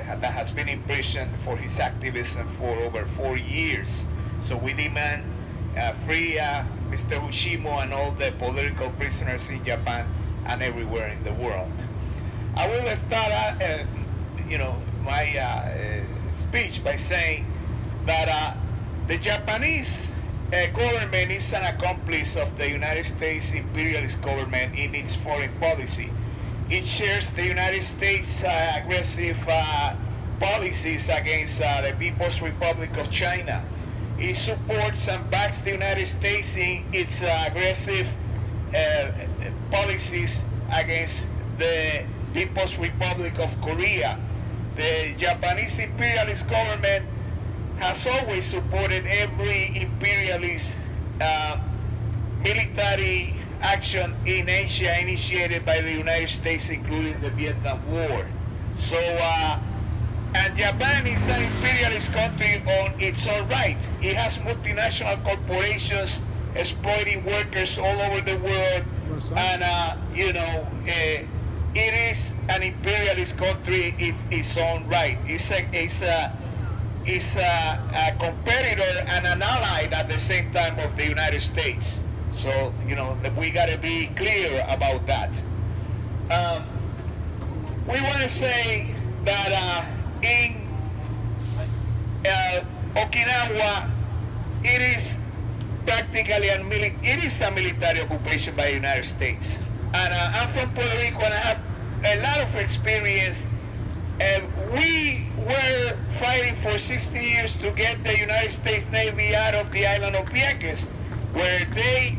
that has been imprisoned for his activism for over 4 years. So we demand free Mr. Hoshino and all the political prisoners in Japan and everywhere in the world. I will start, my speech by saying that the Japanese government is an accomplice of the United States imperialist government in its foreign policy. It shares the United States aggressive policies against the People's Republic of China. It supports and backs the United States in its aggressive policies against the People's Republic of Korea. The Japanese imperialist government has always supported every imperialist military action in Asia initiated by the United States, including the Vietnam War. So, and Japan is an imperialist country on its own right. It has multinational corporations exploiting workers all over the world, and it is an imperialist country in its own right. It's a competitor and an ally at the same time of the United States. So, we got to be clear about that. We want to say that in Okinawa, it is practically a military occupation by the United States. And I'm from Puerto Rico, and I have a lot of experience. We were fighting for 60 years to get the United States Navy out of the island of Vieques, where they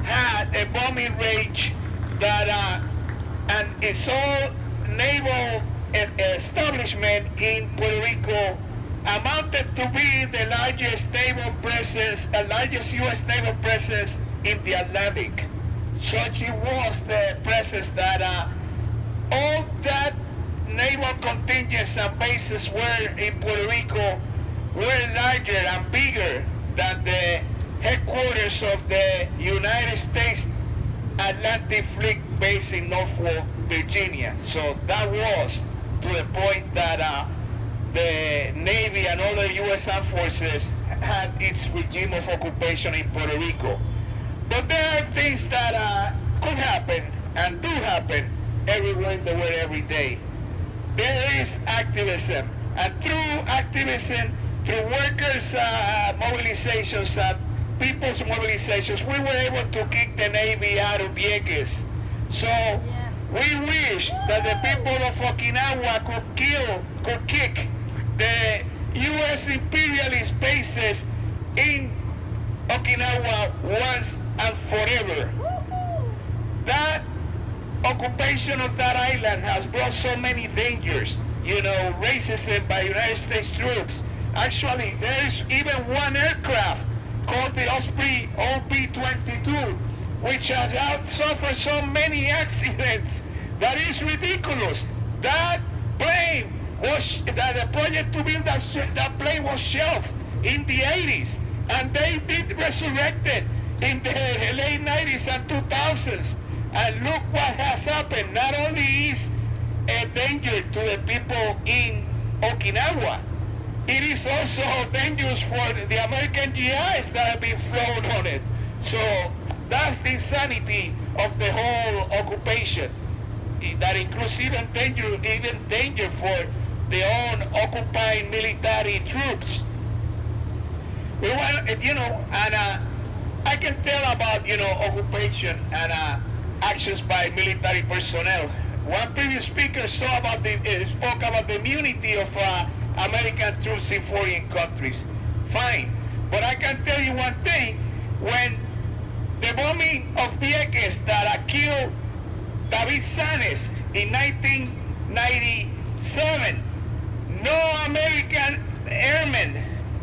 had a bombing range that, and its whole naval establishment in Puerto Rico amounted to be the largest naval presence, the largest U.S. naval presence in the Atlantic. Such it was the presence that all that naval contingents and bases were in Puerto Rico were larger and bigger than the headquarters of the United States Atlantic Fleet base in Norfolk, Virginia. So that was to the point that the Navy and other U.S. Armed Forces had its regime of occupation in Puerto Rico. But there are things that could happen and do happen everywhere in the world every day. There is activism, and through activism, through workers' mobilizations and people's mobilizations, we were able to kick the Navy out of Vieques. So we wish that the people of Okinawa could kick the U.S. imperialist bases in Okinawa once and forever. That occupation of that island has brought so many dangers, racism by United States troops. Actually, there is even one aircraft called the Osprey OB-22, which has suffered so many accidents that is ridiculous. That plane the project to build that plane was shelved in the 80s, and they did resurrect it in the late 90s and 2000s. And look what has happened. Not only is a danger to the people in Okinawa, it is also dangerous for the American GIs that have been flown on it. So that's the insanity of the whole occupation. That includes even danger for the own occupying military troops. We want, and I can tell about, occupation and actions by military personnel. One previous speaker spoke about the immunity of American troops in foreign countries. Fine, but I can tell you one thing: when the bombing of Vieques that killed David Sanes in 1997, no American airman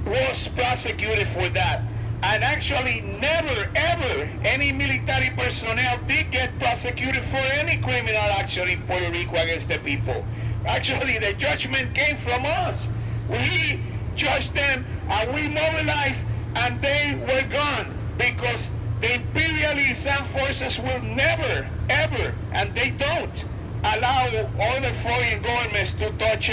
was prosecuted for that. And actually never, ever, any military personnel did get prosecuted for any criminal action in Puerto Rico against the people. Actually, the judgment came from us. We judged them, and we mobilized, and they were gone, because the imperialist armed forces will never, ever, and they don't, allow other foreign governments to touch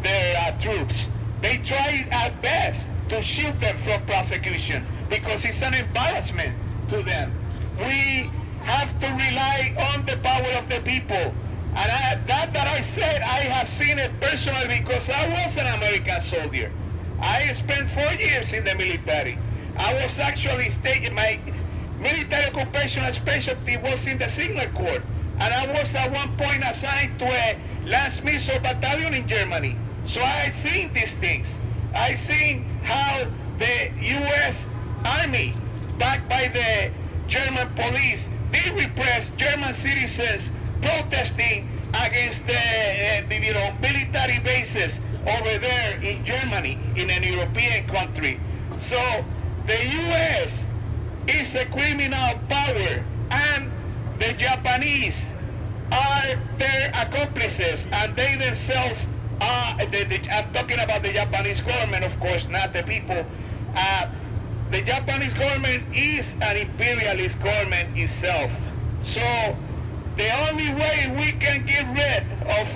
their troops. They try at best to shield them from prosecution because it's an embarrassment to them. We have to rely on the power of the people. And that I said, I have seen it personally because I was an American soldier. I spent 4 years in the military. I was actually my military occupational specialty was in the Signal Corps. And I was at one point assigned to a Lance Missile Battalion in Germany. So I seen these things. I seen how the U.S. Army, backed by the German police, they repressed German citizens protesting against the military bases over there in Germany, in an European country. So the U.S. is a criminal power, and the Japanese are their accomplices, and they themselves are, I'm talking about the Japanese government, of course, not the people. The Japanese government is an imperialist government itself. So the only way we can get rid of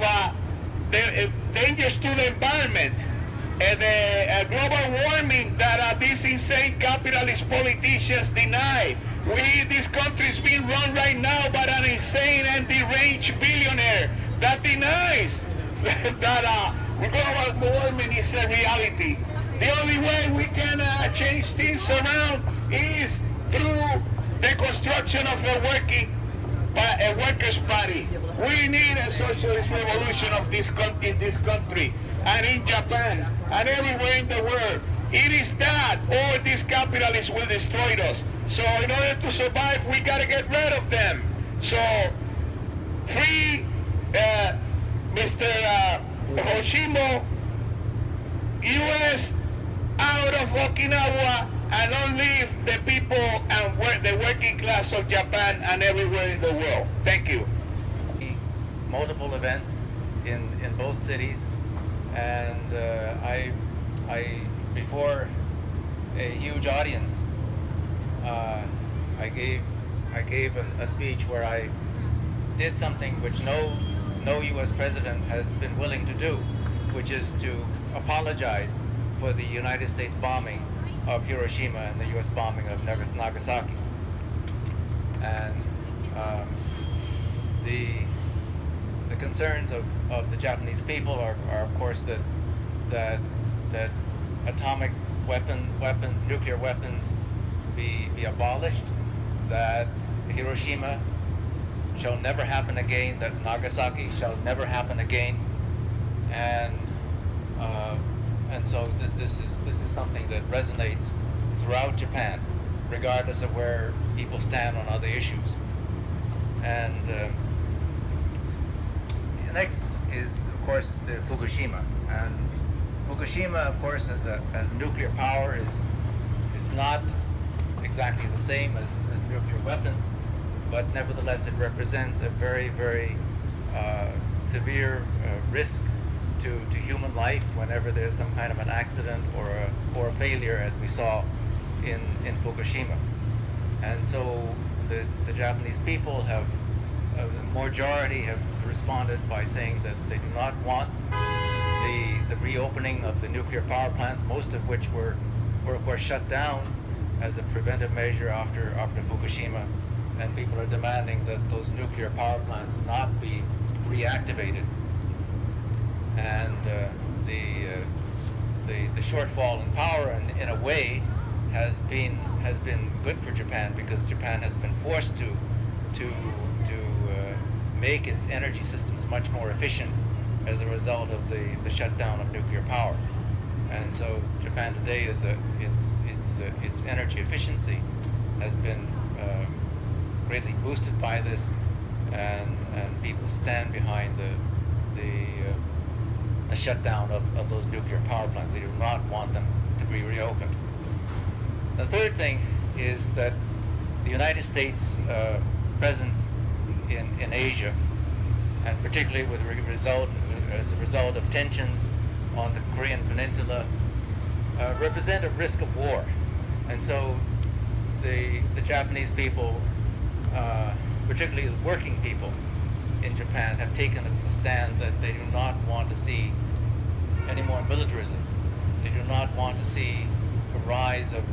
the dangers to the environment and the global warming that these insane capitalist politicians deny. This country is being run right now by an insane and deranged billionaire that denies that global warming is a reality. The only way we can change things around is through the construction of a workers' party. We need a socialist revolution of in this country and in Japan and everywhere in the world. It is that, or these capitalists will destroy us. So in order to survive, we gotta get rid of them. So free Mr. Hoshino, U.S. out of Okinawa, and don't leave the people and the working class of Japan and everywhere in the world. Thank you. Multiple events in both cities, and I before a huge audience, I gave a speech where I did something which no U.S. president has been willing to do, which is to apologize for the United States bombing of Hiroshima and the U.S. bombing of Nagasaki. And the concerns of the Japanese people are of course that atomic weapons, nuclear weapons, be abolished, that Hiroshima shall never happen again, that Nagasaki shall never happen again, and so this is something that resonates throughout Japan, regardless of where people stand on other issues. And next is, of course, the Fukushima. And Fukushima, of course, as a nuclear power is not exactly the same as nuclear weapons, but nevertheless it represents a very, very severe risk to human life whenever there's some kind of an accident or a failure, as we saw in Fukushima. And so the Japanese people have, the majority have responded by saying that they do not want the reopening of the nuclear power plants, most of which were shut down as a preventive measure after Fukushima, and people are demanding that those nuclear power plants not be reactivated. And the shortfall in power, in a way, has been good for Japan, because Japan has been forced to make its energy systems much more efficient as a result of the shutdown of nuclear power. And so Japan today is its energy efficiency has been greatly boosted by this, and people stand behind the shutdown of those nuclear power plants. They do not want them to be reopened. The third thing is that the United States presence in Asia, and particularly as a result of tensions on the Korean Peninsula, represent a risk of war. And so the Japanese people, particularly the working people in Japan, have taken a stand that they do not want to see any more militarism. They do not want to see a rise of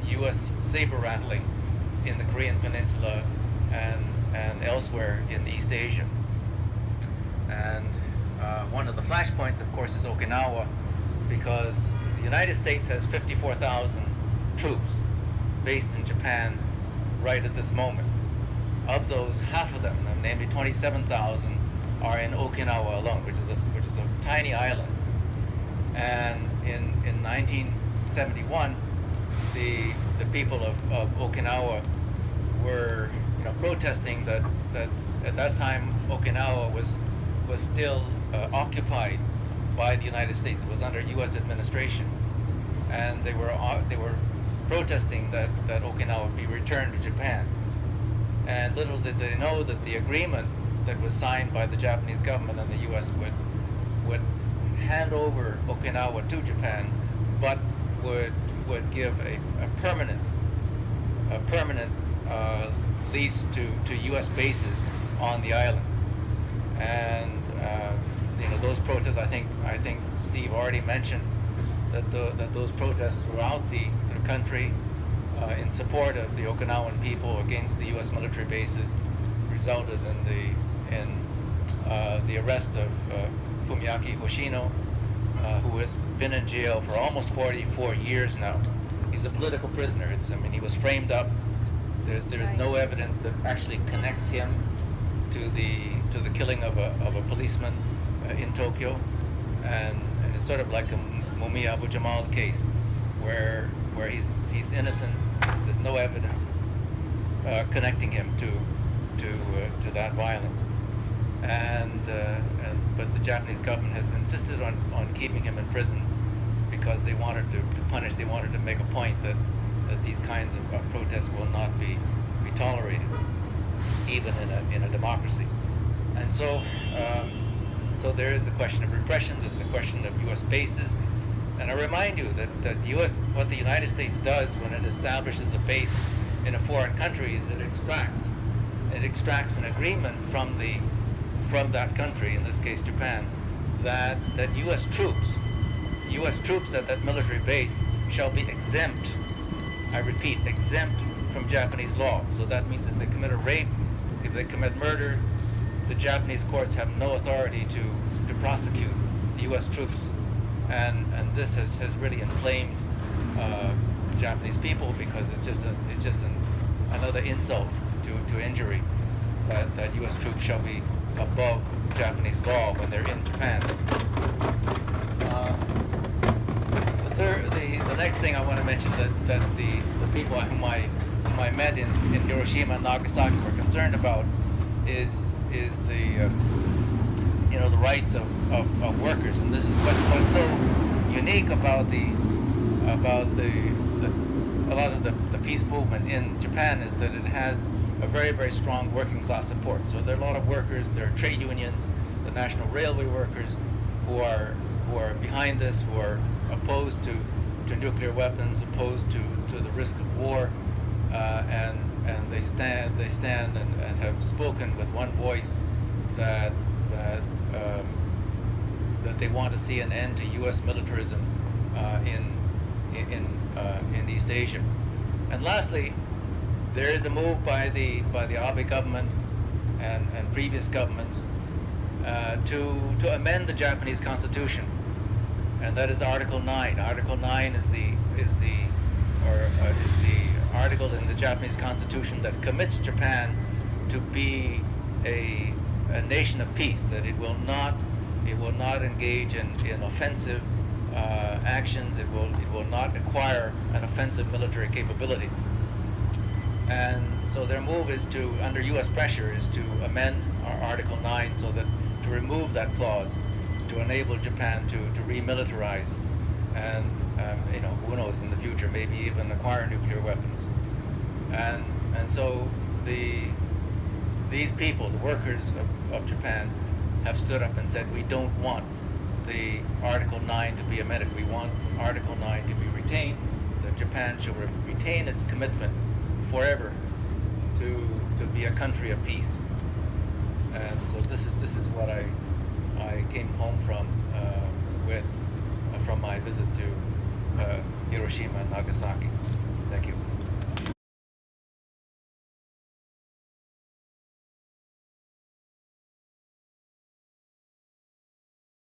U.S. saber rattling in the Korean Peninsula and elsewhere in East Asia. And one of the flashpoints, of course, is Okinawa, because the United States has 54,000 troops based in Japan right at this moment. Of those, half of them, namely 27,000, are in Okinawa alone, which is a tiny island. And in 1971, the people of Okinawa were protesting that at that time Okinawa was still occupied by the United States. It was under U.S. administration, and they were protesting that Okinawa be returned to Japan. And little did they know that the agreement that was signed by the Japanese government and the U.S. would hand over Okinawa to Japan, but would give a permanent lease to U.S. bases on the island. And those protests, I think Steve already mentioned that those protests throughout the country in support of the Okinawan people against the U.S. military bases resulted in the arrest of Fumiaki Hoshino, who has been in jail for almost 44 years now. He's a political prisoner. He was framed up. There's no evidence that actually connects him to the killing of a policeman in Tokyo, and it's sort of like a Mumi Abu Jamal case, where he's innocent. There's no evidence connecting him to that violence, but the Japanese government has insisted on keeping him in prison because they wanted to punish. They wanted to make a point that these kinds of protests will not be tolerated, even in a democracy. And so there is the question of repression. There's the question of U.S. bases. And I remind you that what the United States does when it establishes a base in a foreign country is it extracts an agreement from that country, in this case Japan, that U.S. troops at that military base shall be exempt. I repeat, exempt from Japanese law. So that means if they commit a rape, if they commit murder, the Japanese courts have no authority to prosecute the U.S. troops. And this has really inflamed Japanese people, because it's just another insult to injury that U.S. troops shall be above Japanese law when they're in Japan. The next thing I want to mention that the people whom I met in Hiroshima and Nagasaki were concerned about is the rights of workers. And this is what's so unique about a lot of the peace movement in Japan, is that it has a very, very strong working class support. So there are a lot of workers, there are trade unions, the national railway workers who are behind this, who are opposed to nuclear weapons, opposed to the risk of war, and they stand and have spoken with one voice that they want to see an end to U.S. militarism in East Asia. And lastly, there is a move by the Abe government and previous governments to amend the Japanese Constitution, and that is Article 9. Article 9 is the article in the Japanese Constitution that commits Japan to be a nation of peace, that it will not engage in offensive actions. It will not acquire an offensive military capability. And so their move is to, under U.S. pressure, is to amend Article 9 so that to remove that clause, to enable Japan to remilitarize, and who knows, in the future maybe even acquire nuclear weapons. And so these people, the workers of Japan, have stood up and said, we don't want the Article 9 to be amended. We want Article 9 to be retained, that Japan should retain its commitment forever to be a country of peace. And so this is what I came home from Hiroshima and Nagasaki. Thank you.